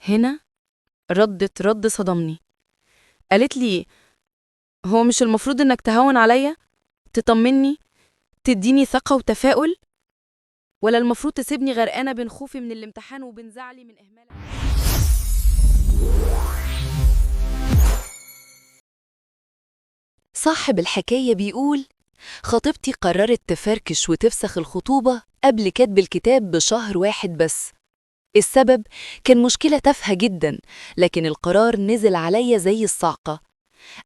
هنا ردت رد صدمني. قالت لي: هو مش المفروض إنك تهون عليا، تطمني، تديني ثقة وتفاؤل، ولا المفروض تسيبني غرقانة بين خوفي من الامتحان وبين زعلي من إهمالك؟ صاحب الحكاية بيقول: خطيبتي قررت تفركش وتفسخ الخطوبة قبل كتب الكتاب بشهر واحد بس. السبب كان مشكلة تافهة جدا، لكن القرار نزل عليا زي الصعقة.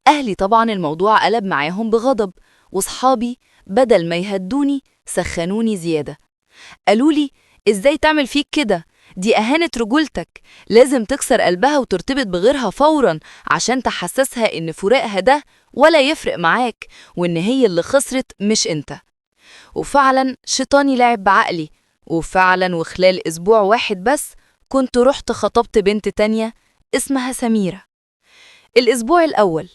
أهلي طبعا الموضوع قلب معاهم بغضب، وصحابي بدل ما يهدوني سخنوني زيادة. قالولي: إزاي تعمل فيك كده؟ دي أهانة رجولتك، لازم تكسر قلبها وترتبط بغيرها فورا عشان تحسسها إن فراقها ده ولا يفرق معاك، وإن هي اللي خسرت مش أنت. وفعلا شيطاني لعب بعقلي، وفعلا وخلال أسبوع واحد بس كنت رحت خطبت بنت تانية اسمها سميرة. الأسبوع الأول،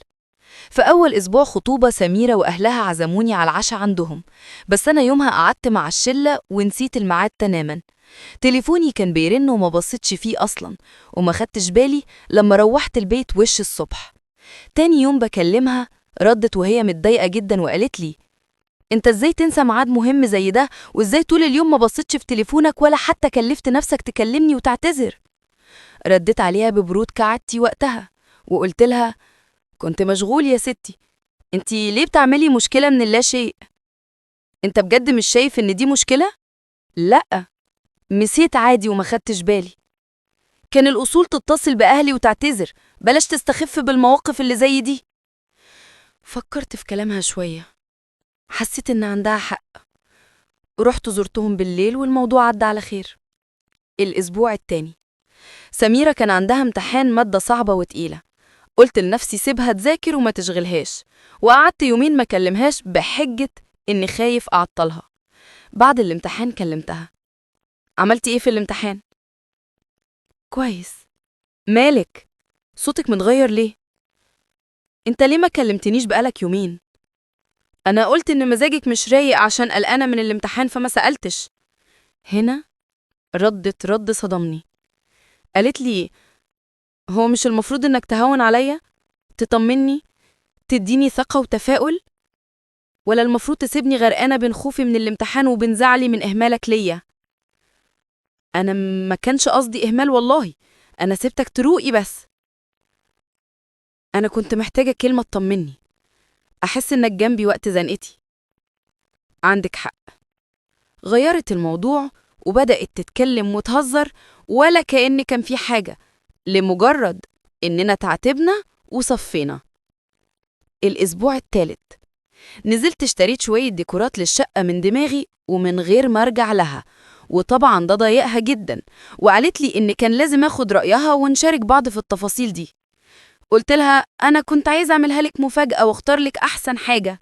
في أول أسبوع خطوبة، سميرة وأهلها عزموني على العشاء عندهم، بس أنا يومها قعدت مع الشلة ونسيت الميعاد تماما. تليفوني كان بيرن وما بصيتش فيه أصلا، وما خدتش بالي لما روحت البيت وش الصبح. تاني يوم بكلمها، ردت وهي متضايقة جدا وقالت لي: انت ازاي تنسى ميعاد مهم زي ده، وازاي طول اليوم ما بصيتش في تليفونك ولا حتى كلفت نفسك تكلمني وتعتذر؟ رديت عليها ببرود كعادتي وقتها، وقلت لها: كنت مشغول يا ستي، انتي ليه بتعملي مشكلة من اللا شيء؟ انت بجد مش شايف ان دي مشكلة؟ لأ، مسيت عادي وما خدتش بالي. كان الأصول تتصل بأهلي وتعتذر، بلاش تستخف بالمواقف اللي زي دي. فكرت في كلامها شوية، حسيت إن عندها حق، ورحت زرتهم بالليل والموضوع عدى على خير. الأسبوع التاني، سميرة كان عندها امتحان مادة صعبة وتقيلة. قلت لنفسي سيبها تذاكر وما تشغلهاش، وقعدت يومين ما كلمهاش بحجة إني خايف أعطلها. بعد الامتحان كلمتها: عملتي إيه في الامتحان؟ كويس. مالك؟ صوتك متغير ليه؟ انت ليه ما كلمتنيش بقالك يومين؟ انا قلت ان مزاجك مش رايق عشان قلقانة من الامتحان فما سألتش. هنا ردت رد صدمني. قالت لي: هو مش المفروض انك تهون عليا، تطمني، تديني ثقة وتفاؤل، ولا المفروض تسيبني غرقانة بين خوفي من الامتحان وبين زعلي من إهمالك ليا؟ أنا ما كانش قصدي إهمال والله، أنا سبتك تروقي بس. أنا كنت محتاجة كلمة تطمني، أحس إنك جنبي وقت زنقتي. عندك حق. غيرت الموضوع وبدأت تتكلم وتهزر، ولا كأن كان في حاجة، لمجرد إننا تعاتبنا وصفينا. الأسبوع الثالث، نزلت اشتريت شوية ديكورات للشقة من دماغي ومن غير ما أرجع لها، وطبعا ده ضايقها جدا، وقالت لي إن كان لازم أخد رأيها ونشارك بعض في التفاصيل دي. قلت لها: أنا كنت عايزة أعملها لك مفاجأة واختار لك أحسن حاجة.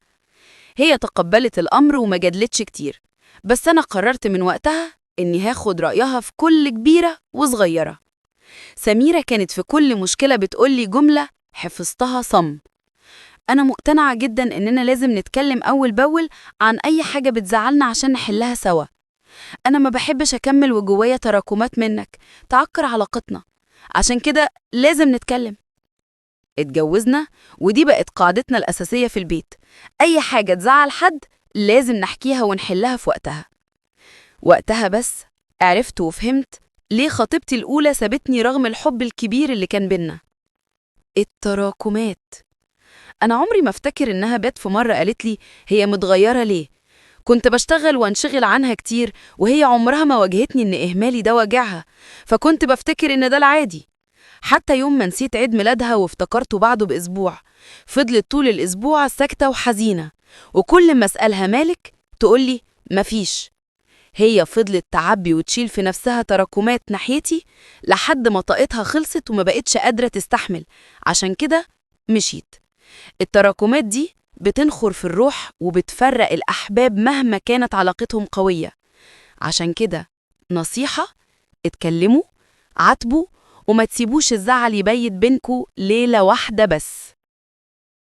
هي تقبلت الأمر وما جادلتش كتير، بس أنا قررت من وقتها إني هاخد رأيها في كل كبيرة وصغيرة. سميرة كانت في كل مشكلة بتقولي جملة حفظتها صم: أنا مقتنعة جدا إننا لازم نتكلم أول بأول عن أي حاجة بتزعلنا عشان نحلها سوا. أنا ما بحبش أكمل وجوايا تراكمات منك تعكر علاقتنا، عشان كده لازم نتكلم. اتجوزنا، ودي بقت قاعدتنا الأساسية في البيت. أي حاجة تزعل حد لازم نحكيها ونحلها في وقتها. وقتها بس عرفت وفهمت ليه خطيبتي الأولى سابتني رغم الحب الكبير اللي كان بينا. التراكمات. أنا عمري ما افتكر إنها بات في مرة قالت لي هي متغيرة ليه. كنت بشتغل وانشغل عنها كتير، وهي عمرها ما واجهتني إن إهمالي ده واجعها، فكنت بفتكر إن ده العادي. حتى يوم ما نسيت عيد ميلادها وافتكرته بعده بأسبوع، فضلت طول الأسبوع ساكتة وحزينة، وكل ما أسألها مالك تقولي مفيش. هي فضلت تعبي وتشيل في نفسها تراكمات ناحيتي لحد ما طاقتها خلصت وما بقتش قادرة تستحمل، عشان كده مشيت. التراكمات دي بتنخر في الروح وبتفرق الأحباب مهما كانت علاقتهم قوية. عشان كده نصيحة: اتكلموا، عاتبوا، وما تسيبوش الزعل يبيت بينكوا ليلة واحدة بس.